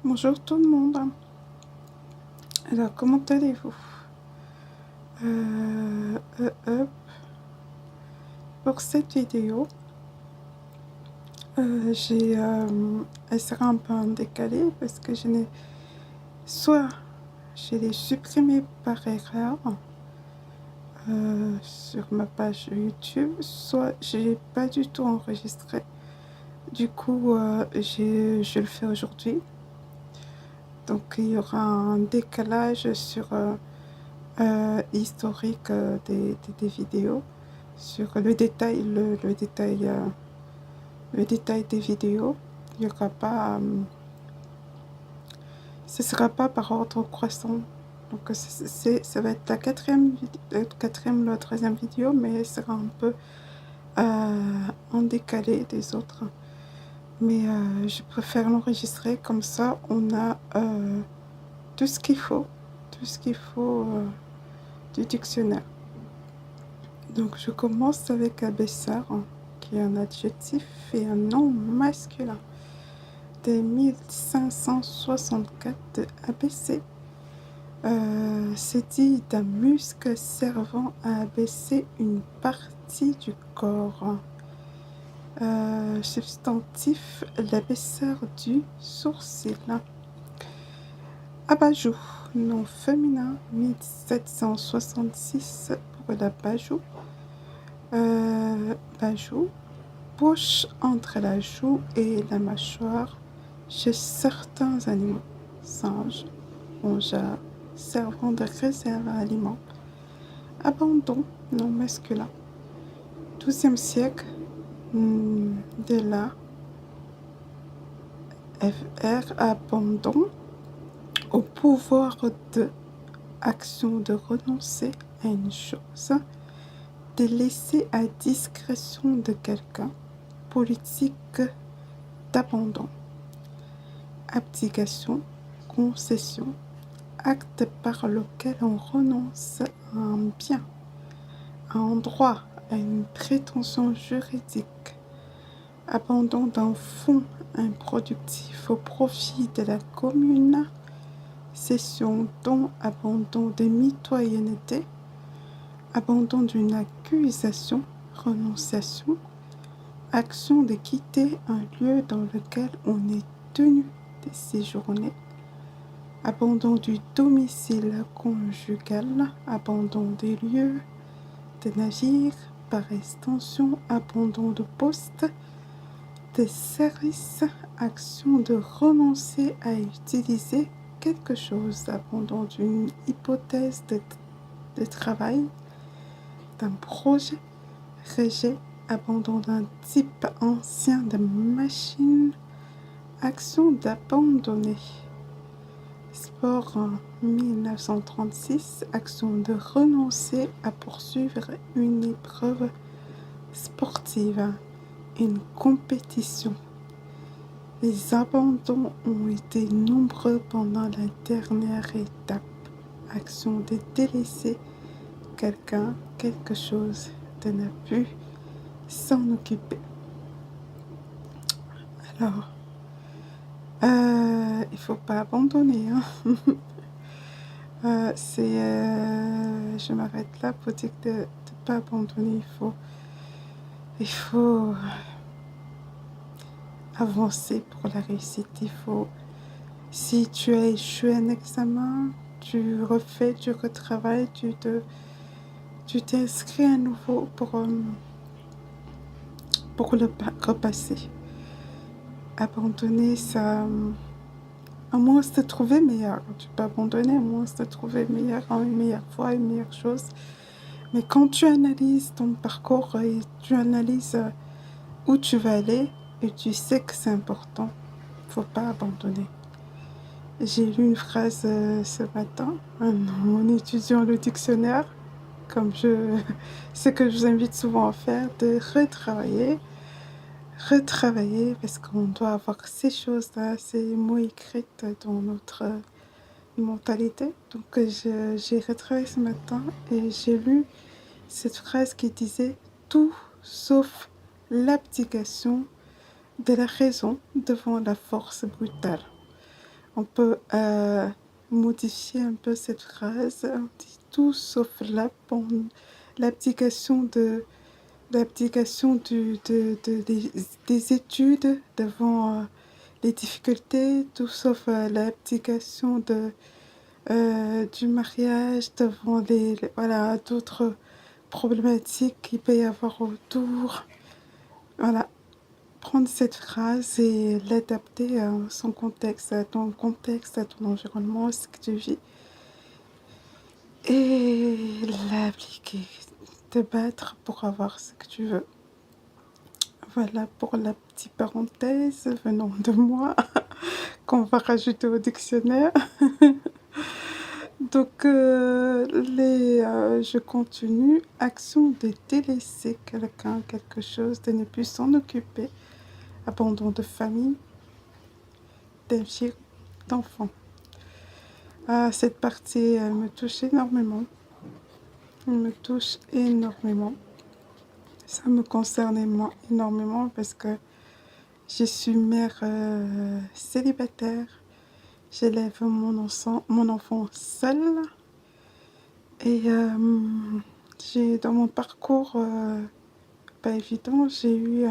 Bonjour tout le monde. Alors, comment allez-vous? Euh, euh, euh, pour cette vidéo, elle sera un peu en décalé parce que soit je l'ai supprimée par erreur sur ma page YouTube, soit je l'ai pas du tout enregistré. Du coup, je le fais aujourd'hui. Donc, il y aura un décalage sur historique des vidéos, sur le détail, le détail des vidéos. Il y aura pas, ce sera pas par ordre croissant. Donc ça va être la quatrième ou la troisième vidéo, mais elle sera un peu en décalé des autres. Mais je préfère l'enregistrer, comme ça on a tout ce qu'il faut, du dictionnaire. Donc je commence avec abaisseur, qui est un adjectif et un nom masculin. De 1564 de abaisser. C'est dit d'un muscle servant à abaisser une partie du corps. Substantif, l'abaisseur du sourcil. Abajout, nom féminin, 1766 pour l'abajou. Bajou, bouche entre la joue et la mâchoire chez certains animaux, singes, rongeurs, servant de réserve à aliments. Abandon, nom masculin. 12e siècle, de là, FR, abandon, au pouvoir de, action de renoncer à une chose, de laisser à discrétion de quelqu'un, politique d'abandon. Abdication, concession, acte par lequel on renonce à un bien, à un droit, à une prétention juridique. Abandon d'un fonds improductif au profit de la commune. Cession, don, abandon de mitoyenneté. Abandon d'une accusation, renonciation. Action de quitter un lieu dans lequel on est tenu de séjourner. Abandon du domicile conjugal, abandon des lieux, de navires, par extension, abandon de poste, de service, action de renoncer à utiliser quelque chose, abandon d'une hypothèse de travail, d'un projet, rejet, abandon d'un type ancien de machine, action d'abandonner. Sport en 1936, action de renoncer à poursuivre une épreuve sportive, une compétition. Les abandons ont été nombreux pendant la dernière étape, action de délaisser quelqu'un, quelque chose, de ne plus s'en occuper. Alors, il faut pas abandonner, hein. Je m'arrête là pour dire de ne pas abandonner. Il faut avancer pour la réussite. Si tu as échoué un examen, tu refais, tu retravailles, tu t'inscris à nouveau pour le repasser. Abandonner, ça, à moins de trouver meilleur. Tu peux abandonner à moins de trouver meilleur, une meilleure voie, une meilleure chose. Mais quand tu analyses ton parcours et tu analyses où tu vas aller et tu sais que c'est important, il ne faut pas abandonner. J'ai lu une phrase ce matin en étudiant le dictionnaire, comme ce que je vous invite souvent à faire, de retravailler, parce qu'on doit avoir ces choses-là, ces mots écrits dans notre mentalité. Donc j'ai retravaillé ce matin et j'ai lu cette phrase qui disait « Tout sauf l'abdication de la raison devant la force brutale ». On peut modifier un peu cette phrase. On dit tout sauf l'abdication des études devant les difficultés, tout sauf l'abdication du mariage devant voilà, d'autres problématiques qu'il peut y avoir autour. Voilà, prendre cette phrase et l'adapter à son contexte, à ton environnement, ce que tu vis, et l'appliquer, te battre pour avoir ce que tu veux. Voilà pour la petite parenthèse venant de moi qu'on va rajouter au dictionnaire. Donc, je continue. Action de délaisser quelqu'un, quelque chose, de ne plus s'en occuper. Abandon de famille, d'enfants, d'enfants. Cette partie me touche énormément. Elle me touche énormément. Ça me concerne énormément parce que je suis mère célibataire. J'élève mon enfant seule. Et dans mon parcours pas évident, j'ai eu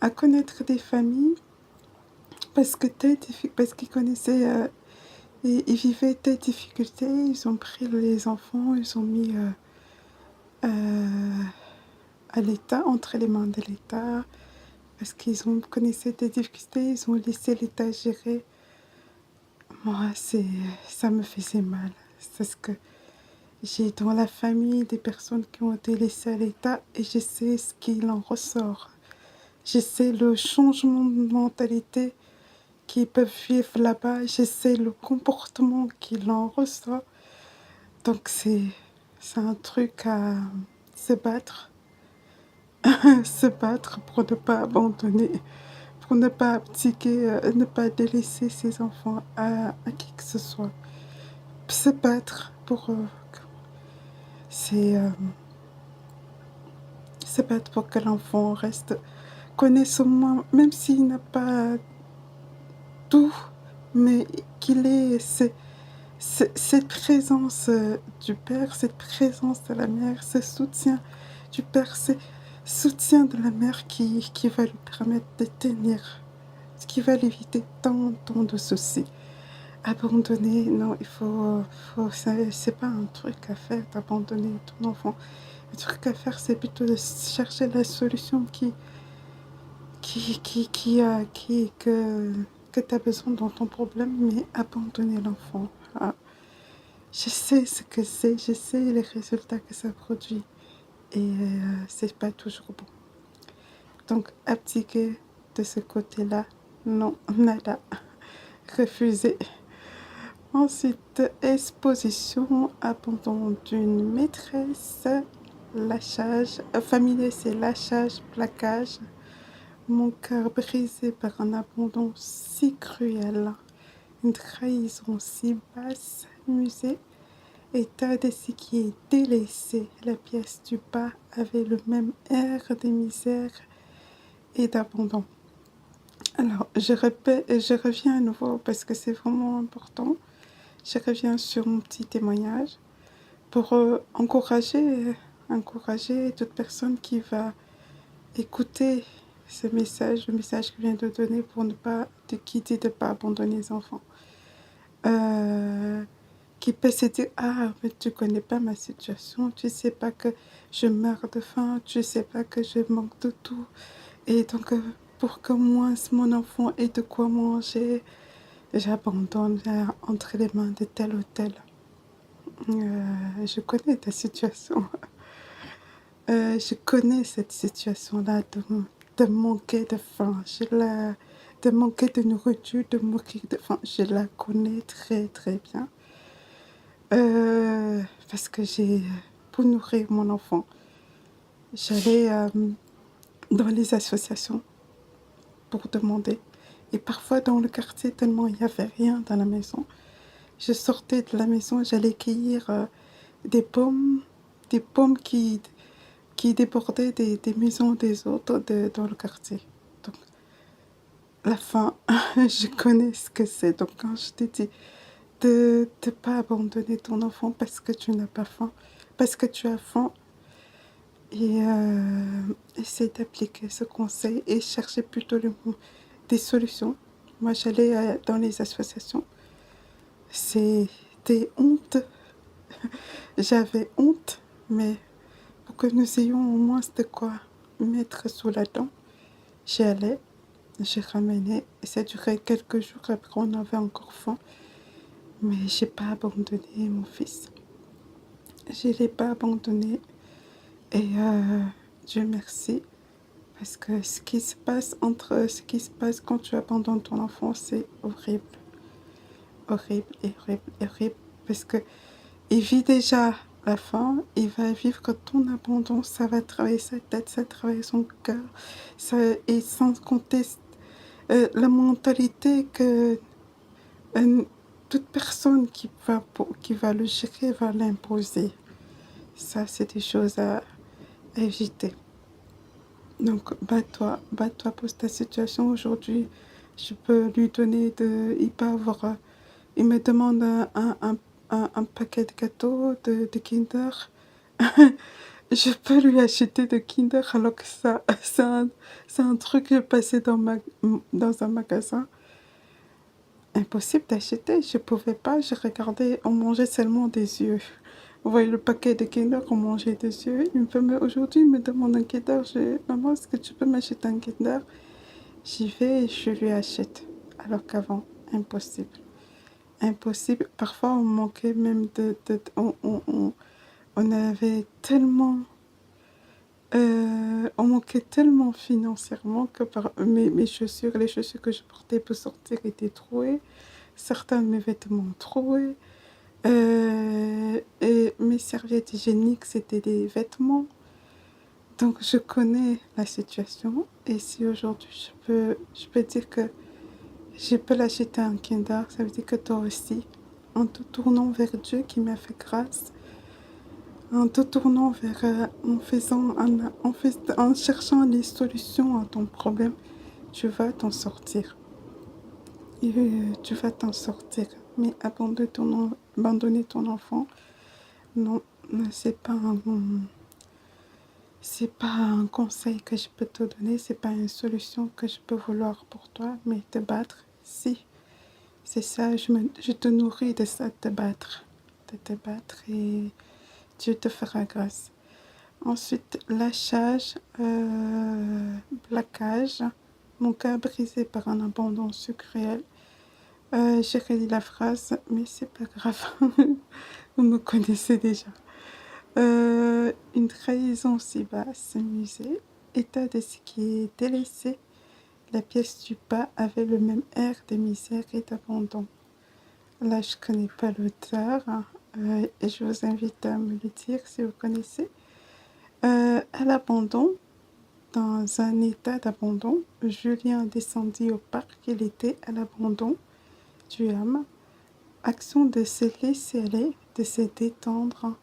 à connaître des familles parce qu'ils connaissaient, ils vivaient des difficultés. Ils ont pris les enfants, ils ont mis à l'État, entre les mains de l'État, parce qu'ils connaissaient des difficultés, ils ont laissé l'État gérer. Moi, ça me faisait mal. Parce que j'ai dans la famille des personnes qui ont été laissées à l'État et je sais ce qu'il en ressort. Je sais le changement de mentalité qu'ils peuvent vivre là-bas. Je sais le comportement qu'il en ressort. Donc c'est un truc à se battre. Se battre pour ne pas abandonner, pour ne pas abdiquer, ne pas délaisser ses enfants à qui que ce soit. Se battre pour... c'est se battre pour que l'enfant connaisse au moins, même s'il n'a pas tout, mais qu'il ait cette présence du père, cette présence de la mère, ce soutien du père, ce soutien de la mère qui va lui permettre de tenir, ce qui va l'éviter tant de soucis. Abandonner, non, c'est pas un truc à faire d'abandonner ton enfant. Le truc à faire, c'est plutôt de chercher la solution que tu as besoin dans ton problème, mais abandonner l'enfant. Ah, je sais ce que c'est, je sais les résultats que ça produit, et c'est pas toujours bon. Donc, abdiquer de ce côté-là, non, nada, refuser. Ensuite, exposition, abandon d'une maîtresse, lâchage, familier, c'est lâchage, plaquage. Mon cœur brisé par un abandon si cruel, une trahison si basse, musée, état de ce qui est délaissé. La pièce du bas avait le même air de misère et d'abandon. Alors, je répète et je reviens à nouveau parce que c'est vraiment important. Je reviens sur mon petit témoignage pour encourager toute personne qui va écouter ce message, le message que je viens de donner pour ne pas te quitter, de ne pas abandonner les enfants. Qui peut se dire, ah, mais tu ne connais pas ma situation, tu ne sais pas que je meurs de faim, tu ne sais pas que je manque de tout. Et donc, pour que moi, mon enfant ait de quoi manger, j'abandonne entre les mains de tel ou tel. Je connais ta situation. Je connais cette situation-là de manquer de faim. De manquer de nourriture, de manquer de faim. Je la connais très très bien. Parce que pour nourrir mon enfant, j'allais dans les associations pour demander. Et parfois dans le quartier, tellement il n'y avait rien dans la maison, je sortais de la maison, j'allais cueillir des pommes qui débordaient des maisons des autres dans le quartier. Donc, la faim, je connais ce que c'est. Donc quand je te dis de ne pas abandonner ton enfant parce que tu n'as pas faim, parce que tu as faim, et essaie d'appliquer ce conseil et chercher plutôt des solutions. Moi, j'allais dans les associations. C'était honte. J'avais honte, mais pour que nous ayons au moins de quoi mettre sous la dent, j'y allais, j'ai ramené. Et ça durait quelques jours, après on avait encore faim. Mais j'ai pas abandonné mon fils. Je ne l'ai pas abandonné. Et Dieu merci. Parce que ce qui se passe quand tu abandonnes ton enfant, c'est horrible. Horrible, et horrible, et horrible. Parce que il vit déjà la faim, il va vivre ton abandon, ça va travailler sa tête, ça va travailler son cœur. Et sans compter la mentalité que euh, toute personne qui va le gérer va l'imposer. Ça, c'est des choses à éviter. Donc, bats-toi pour ta situation aujourd'hui. Je peux lui donner il peut avoir, il me demande un paquet de gâteaux, de Kinder. Je peux lui acheter de Kinder alors que ça, c'est un truc que j'ai passé dans un magasin. Impossible d'acheter, je pouvais pas, je regardais, on mangeait seulement des yeux. Vous voyez le paquet de Kinder, on mangeait des yeux. Aujourd'hui, il me demande un Kinder. Maman, est-ce que tu peux m'acheter un Kinder? J'y vais et je lui achète. Alors qu'avant, impossible. Impossible. Parfois, on manquait même on avait tellement... on manquait tellement financièrement que mes chaussures, les chaussures que je portais pour sortir étaient trouées. Certains de mes vêtements troués. Et mes serviettes hygiéniques, c'était des vêtements. Donc, je connais la situation. Et si aujourd'hui, je peux dire que je peux l'acheter un Kinder, ça veut dire que toi aussi, en te tournant vers Dieu qui m'a fait grâce, en te tournant vers, en cherchant les solutions à ton problème, tu vas t'en sortir. Et tu vas t'en sortir. Mais abandonner ton enfant, non, c'est pas un conseil que je peux te donner, c'est pas une solution que je peux vouloir pour toi, mais te battre, si. C'est ça, je te nourris de ça, de te battre et Dieu te fera grâce. Ensuite, lâchage, plaquage, mon cœur brisé par un abandon sucréel. J'ai réécrit la phrase, mais c'est pas grave, vous me connaissez déjà. Une trahison si basse, musée, état d'esprit délaissé. La pièce du bas avait le même air de misère et d'abandon. Là, je ne connais pas l'auteur et je vous invite à me le dire si vous connaissez. À l'abandon, dans un état d'abandon, Julien descendit au parc. Il était à l'abandon du âme. Action de se laisser aller, de se détendre.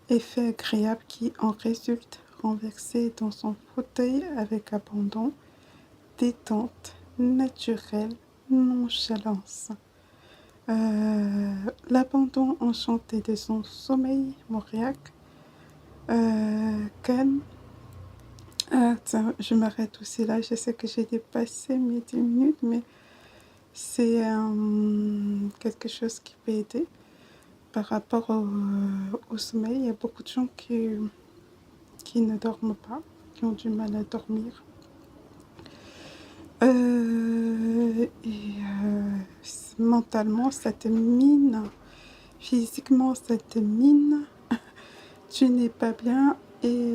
Effet agréable qui en résulte, renversé dans son fauteuil avec abandon. Détente, naturelle, nonchalance. L'abandon enchanté de son sommeil, Mauriac. Calme. Tiens, je m'arrête aussi là. Je sais que j'ai dépassé mes 10 minutes, mais c'est quelque chose qui peut aider par rapport au sommeil. Il y a beaucoup de gens qui ne dorment pas, qui ont du mal à dormir. Mentalement, ça te mine. Physiquement, ça te mine. Tu n'es pas bien. Et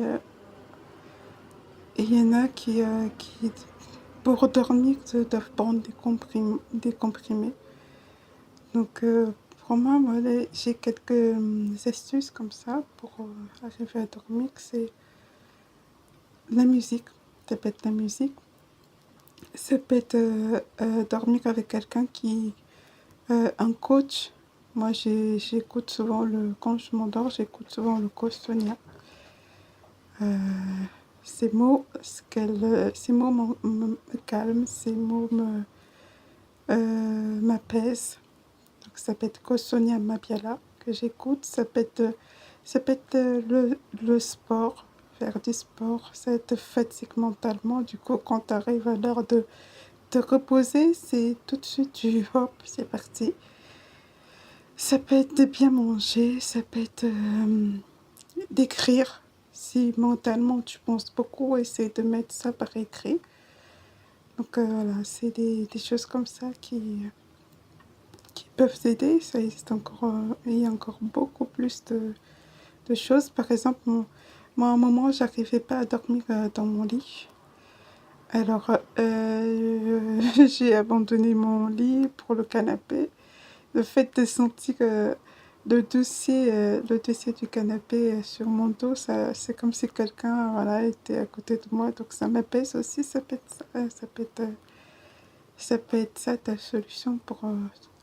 il y en a qui pour dormir, doivent prendre des comprimés. Donc, pour moi, j'ai quelques astuces comme ça pour arriver à dormir. C'est la musique. Ça peut être la musique. Ça peut être dormir avec quelqu'un un coach. Moi, j'écoute souvent quand je m'endors, j'écoute souvent le coach Sonia. ces mots, ces mots me calment, ces mots m'apaisent. Donc ça peut être Kosonia Mabiala que j'écoute, ça peut être le sport, faire du sport, ça te fatigue mentalement. Du coup, quand tu arrives à l'heure de te reposer, c'est tout de suite du hop, c'est parti. Ça peut être de bien manger, ça peut être d'écrire. Si mentalement tu penses beaucoup, essaie de mettre ça par écrit. Donc voilà, c'est des choses comme ça qui peuvent aider. Ça existe encore, il y a encore beaucoup plus de choses. Par exemple, moi à un moment, j'arrivais pas à dormir dans mon lit. Alors, j'ai abandonné mon lit pour le canapé. Le fait de sentir le dossier du canapé sur mon dos, ça, c'est comme si quelqu'un voilà, était à côté de moi. Donc ça m'apaise aussi. Ça peut être ça peut être ça ta solution pour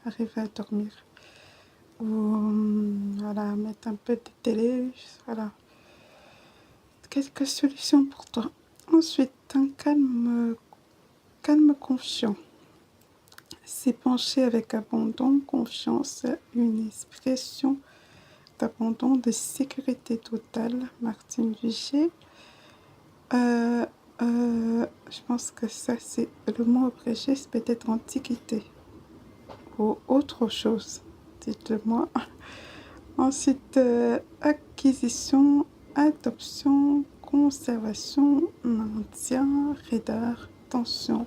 arriver à dormir. Ou voilà, mettre un peu de télé. Voilà. Quelques solutions pour toi. Ensuite, un calme confiant. S'épancher avec abandon, confiance, une expression d'abandon, de sécurité totale, Martine Duché. Je pense que ça, c'est le mot abrégé, c'est peut-être antiquité ou autre chose. Dites-le-moi. Ensuite, acquisition, adoption, conservation, maintien, raideur, tension,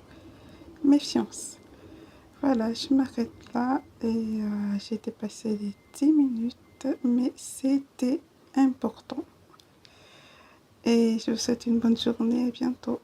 méfiance. Voilà, je m'arrête là et j'ai dépassé les 10 minutes, mais c'était important. Et je vous souhaite une bonne journée, à bientôt.